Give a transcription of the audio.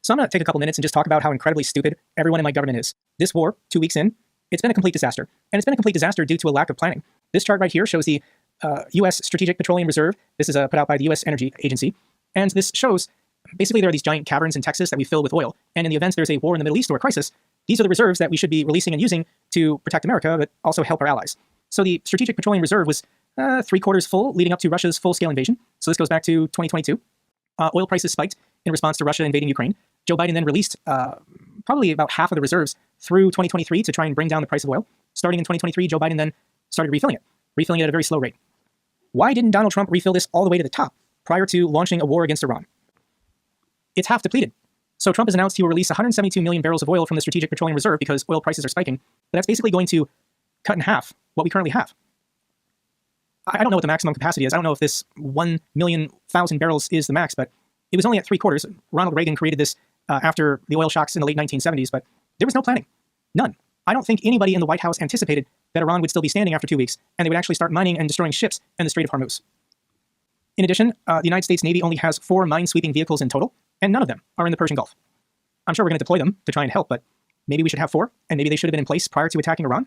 So I'm going to take a couple minutes and just talk about how incredibly stupid everyone in my government is. This war, 2 weeks in, it's been a complete disaster. And it's been a complete disaster due to a lack of planning. This chart right here shows the U.S. Strategic Petroleum Reserve. This is put out by the U.S. Energy Agency. And this shows, basically, there are these giant caverns in Texas that we fill with oil. And in the event there's a war in the Middle East or a crisis, these are the reserves that we should be releasing and using to protect America, but also help our allies. So the Strategic Petroleum Reserve was 3/4 full leading up to Russia's full-scale invasion. So this goes back to 2022. Oil prices spiked in response to Russia invading Ukraine. Joe Biden then released probably about half of the reserves through 2023 to try and bring down the price of oil. Starting in 2023, Joe Biden then started refilling it at a very slow rate. Why didn't Donald Trump refill this all the way to the top prior to launching a war against Iran? It's half depleted. So Trump has announced he will release 172 million barrels of oil from the Strategic Petroleum Reserve because oil prices are spiking. But that's basically going to cut in half what we currently have. I don't know what the maximum capacity is. I don't know if this 1,000,000 barrels is the max, but it was only at 3/4. Ronald Reagan created this after the oil shocks in the late 1970s, but there was no planning. None. I don't think anybody in the White House anticipated that Iran would still be standing after 2 weeks, and they would actually start mining and destroying ships in the Strait of Hormuz. In addition, the United States Navy only has 4 minesweeping vehicles in total, and none of them are in the Persian Gulf. I'm sure we're going to deploy them to try and help, but maybe we should have 4, and maybe they should have been in place prior to attacking Iran.